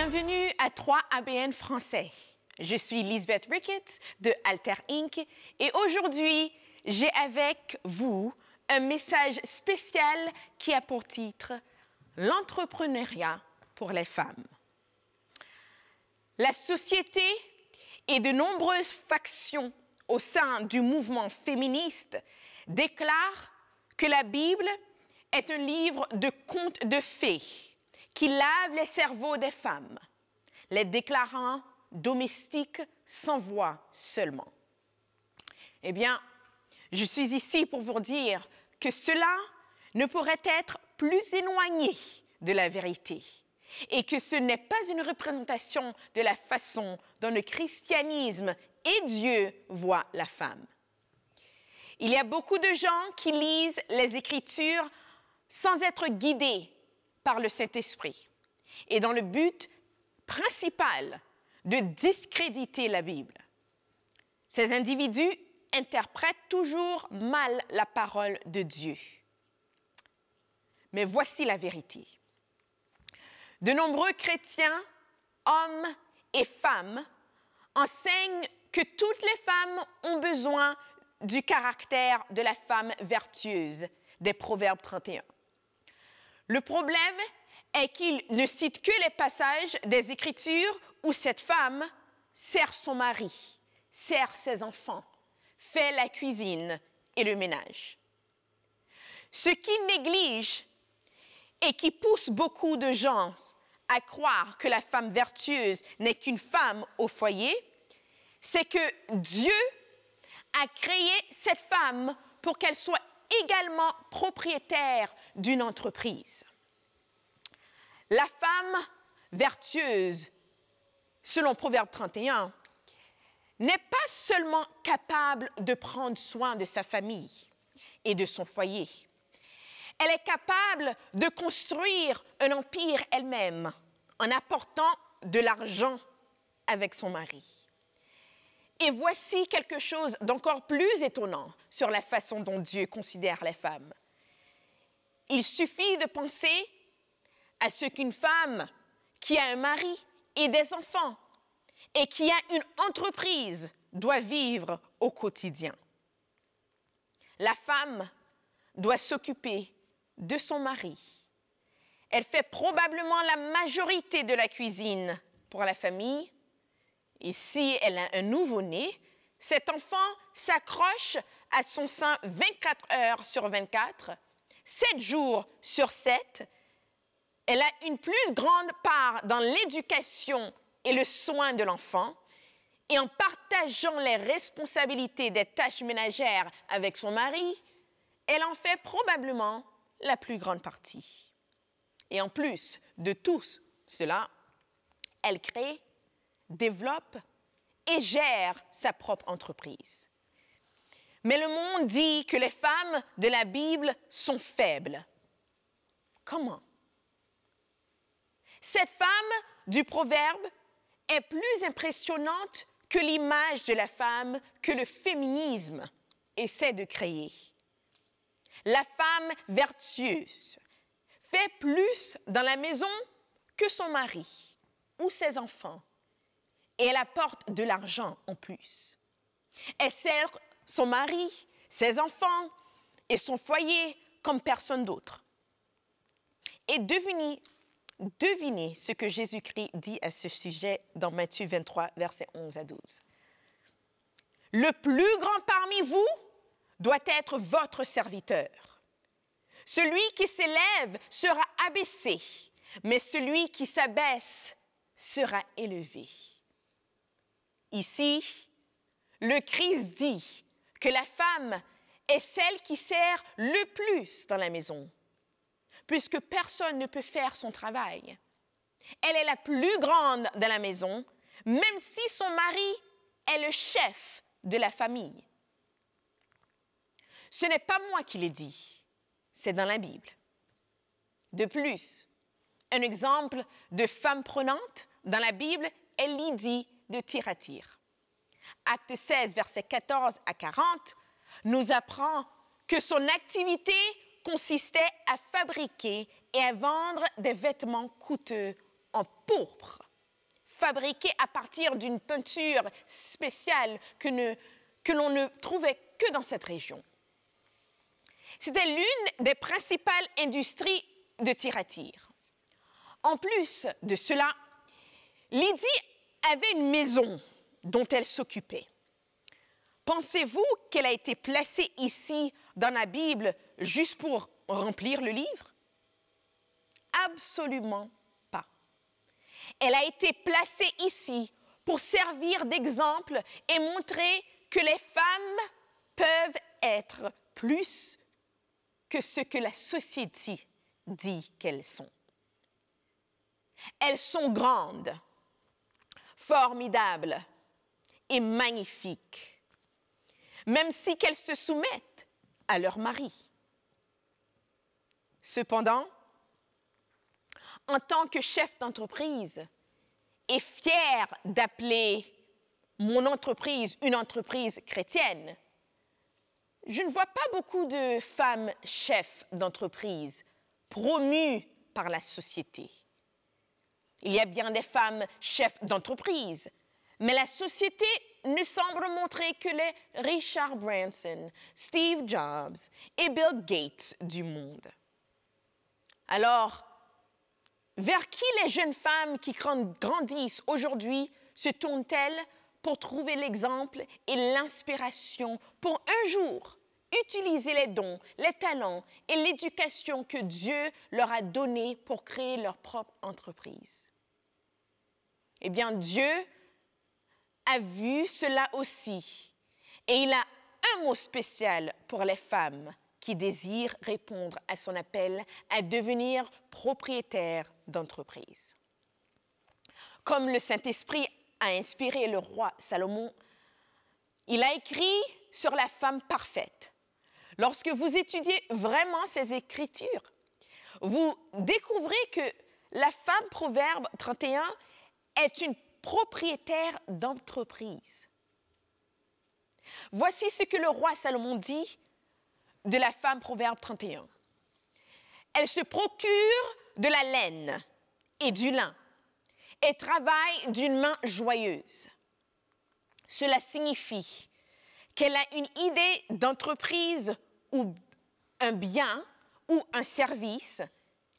Bienvenue à 3ABN français. Je suis Lisbeth Ricketts de Alter Inc. et aujourd'hui, j'ai avec vous un message spécial qui a pour titre « L'entrepreneuriat pour les femmes ». La société et de nombreuses factions au sein du mouvement féministe déclarent que la Bible est un livre de contes de fées qui lave les cerveaux des femmes, les déclarant domestiques sans voix seulement. Eh bien, je suis ici pour vous dire que cela ne pourrait être plus éloigné de la vérité et que ce n'est pas une représentation de la façon dont le christianisme et Dieu voient la femme. Il y a beaucoup de gens qui lisent les Écritures sans être guidés par le Saint-Esprit et dans le but principal de discréditer la Bible. Ces individus interprètent toujours mal la parole de Dieu. Mais voici la vérité. De nombreux chrétiens, hommes et femmes, enseignent que toutes les femmes ont besoin du caractère de la femme vertueuse des Proverbes 31. Le problème est qu'ils ne citent que les passages des Écritures où cette femme sert son mari, sert ses enfants, fait la cuisine et le ménage. Ce qui néglige et qui pousse beaucoup de gens à croire que la femme vertueuse n'est qu'une femme au foyer, c'est que Dieu a créé cette femme pour qu'elle soit également propriétaire d'une entreprise. La femme vertueuse, selon Proverbe 31, n'est pas seulement capable de prendre soin de sa famille et de son foyer. Elle est capable de construire un empire elle-même en apportant de l'argent avec son mari. Et voici quelque chose d'encore plus étonnant sur la façon dont Dieu considère les femmes. Il suffit de penser à ce qu'une femme qui a un mari et des enfants et qui a une entreprise doit vivre au quotidien. La femme doit s'occuper de son mari. Elle fait probablement la majorité de la cuisine pour la famille. Et si elle a un nouveau-né, cet enfant s'accroche à son sein 24 heures sur 24, 7 jours sur 7. Elle a une plus grande part dans l'éducation et le soin de l'enfant. Et en partageant les responsabilités des tâches ménagères avec son mari, elle en fait probablement la plus grande partie. Et en plus de tout cela, elle crée, développe et gère sa propre entreprise. Mais le monde dit que les femmes de la Bible sont faibles. Comment? Cette femme du proverbe est plus impressionnante que l'image de la femme que le féminisme essaie de créer. La femme vertueuse fait plus dans la maison que son mari ou ses enfants. Et elle apporte de l'argent en plus. Elle sert son mari, ses enfants et son foyer comme personne d'autre. Et devinez ce que Jésus-Christ dit à ce sujet dans Matthieu 23, versets 11 à 12. Le plus grand parmi vous doit être votre serviteur. Celui qui s'élève sera abaissé, mais celui qui s'abaisse sera élevé. Ici, le Christ dit que la femme est celle qui sert le plus dans la maison, puisque personne ne peut faire son travail. Elle est la plus grande dans la maison, même si son mari est le chef de la famille. Ce n'est pas moi qui l'ai dit, c'est dans la Bible. De plus, un exemple de femme prenante dans la Bible est Lydie de Thyatire. Acte 16, versets 14 à 40, nous apprend que son activité consistait à fabriquer et à vendre des vêtements coûteux en pourpre, fabriquée à partir d'une teinture spéciale que l'on ne trouvait que dans cette région. C'était l'une des principales industries de Thyatire. En plus de cela, Lydie avait une maison dont elle s'occupait. Pensez-vous qu'elle a été placée ici dans la Bible juste pour remplir le livre? Absolument pas. Elle a été placée ici pour servir d'exemple et montrer que les femmes peuvent être plus que ce que la société dit qu'elles sont. Elles sont grandes, formidables et magnifiques, même si qu'elles se soumettent à leur mari. Cependant, en tant que chef d'entreprise et fière d'appeler mon entreprise une entreprise chrétienne, je ne vois pas beaucoup de femmes chefs d'entreprise promues par la société. Il y a bien des femmes chefs d'entreprise, mais la société ne semble montrer que les Richard Branson, Steve Jobs et Bill Gates du monde. Alors, vers qui les jeunes femmes qui grandissent aujourd'hui se tournent-elles pour trouver l'exemple et l'inspiration pour un jour utiliser les dons, les talents et l'éducation que Dieu leur a donnés pour créer leur propre entreprise? Eh bien, Dieu a vu cela aussi et il a un mot spécial pour les femmes qui désirent répondre à son appel à devenir propriétaires d'entreprise. Comme le Saint-Esprit a inspiré le roi Salomon, il a écrit sur la femme parfaite. Lorsque vous étudiez vraiment ces Écritures, vous découvrez que la femme Proverbe 31 est une propriétaire d'entreprise. Voici ce que le roi Salomon dit de la femme Proverbe 31. Elle se procure de la laine et du lin et travaille d'une main joyeuse. Cela signifie qu'elle a une idée d'entreprise ou un bien ou un service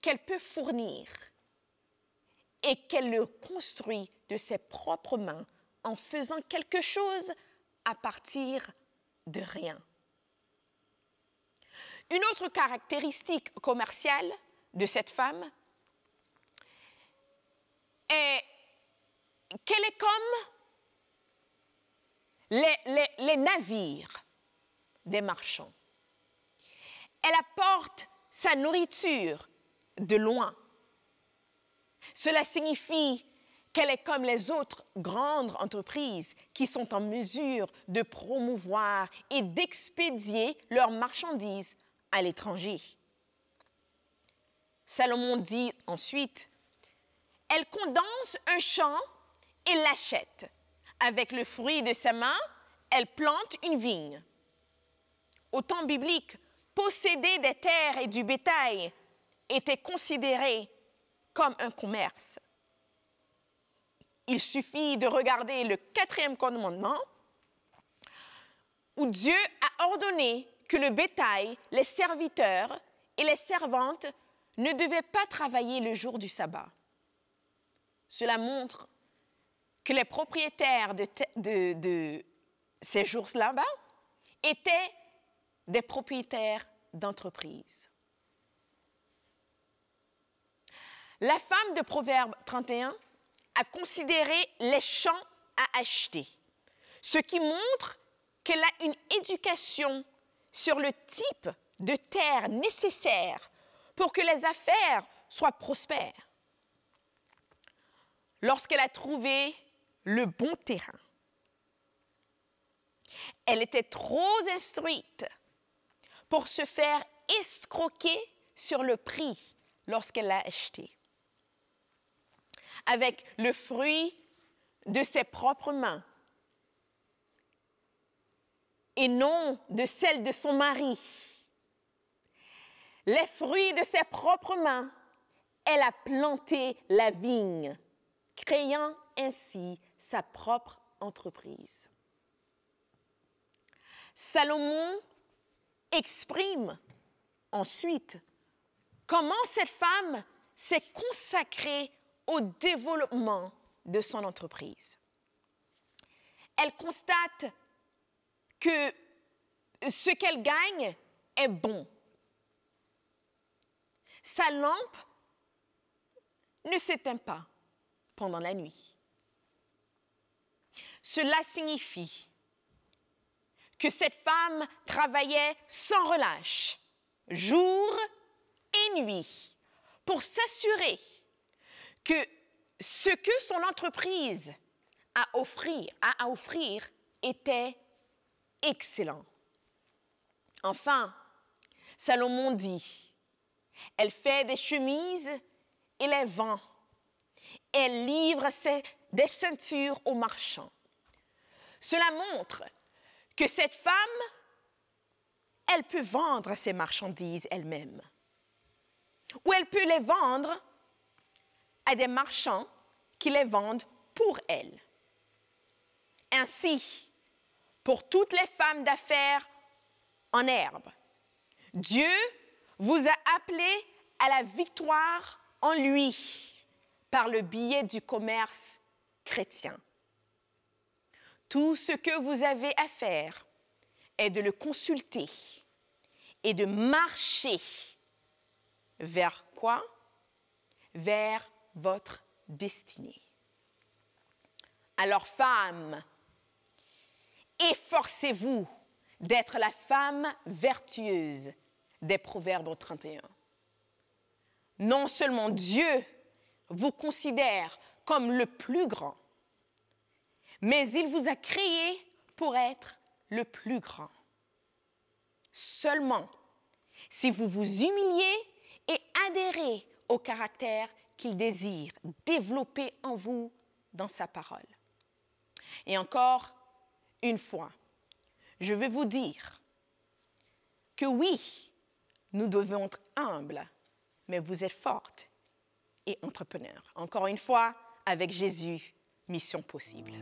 qu'elle peut fournir et qu'elle le construit de ses propres mains en faisant quelque chose à partir de rien. Une autre caractéristique commerciale de cette femme est qu'elle est comme les navires des marchands. Elle apporte sa nourriture de loin. Cela signifie qu'elle est comme les autres grandes entreprises qui sont en mesure de promouvoir et d'expédier leurs marchandises à l'étranger. Salomon dit ensuite, « Elle condense un champ et l'achète. Avec le fruit de sa main, elle plante une vigne. » Au temps biblique, posséder des terres et du bétail était considéré comme un commerce. Il suffit de regarder le 4e commandement où Dieu a ordonné que le bétail, les serviteurs et les servantes ne devaient pas travailler le jour du sabbat. Cela montre que les propriétaires de ces jours là-bas étaient des propriétaires d'entreprises. La femme de Proverbe 31 a considéré les champs à acheter, ce qui montre qu'elle a une éducation sur le type de terre nécessaire pour que les affaires soient prospères. Lorsqu'elle a trouvé le bon terrain, elle était trop instruite pour se faire escroquer sur le prix lorsqu'elle l'a acheté. Avec le fruit de ses propres mains et non de celle de son mari. Les fruits de ses propres mains, elle a planté la vigne, créant ainsi sa propre entreprise. Salomon exprime ensuite comment cette femme s'est consacrée au développement de son entreprise. Elle constate que ce qu'elle gagne est bon. Sa lampe ne s'éteint pas pendant la nuit. Cela signifie que cette femme travaillait sans relâche, jour et nuit, pour s'assurer que ce que son entreprise a à offrir était excellent. Enfin, Salomon dit, elle fait des chemises et les vend. Elle livre des ceintures aux marchands. Cela montre que cette femme, elle peut vendre ses marchandises elle-même. Ou elle peut les vendre à des marchands qui les vendent pour elle. Ainsi, pour toutes les femmes d'affaires en herbe, Dieu vous a appelés à la victoire en lui par le biais du commerce chrétien. Tout ce que vous avez à faire est de le consulter et de marcher vers quoi? Vers votre destinée. Alors, femmes, efforcez-vous d'être la femme vertueuse des Proverbes 31. Non seulement Dieu vous considère comme le plus grand, mais il vous a créé pour être le plus grand. Seulement si vous vous humiliez et adhérez au caractère qu'il désire développer en vous dans sa parole. Et encore une fois, je veux vous dire que oui, nous devons être humbles, mais vous êtes fortes et entrepreneurs. Encore une fois, avec Jésus, mission possible.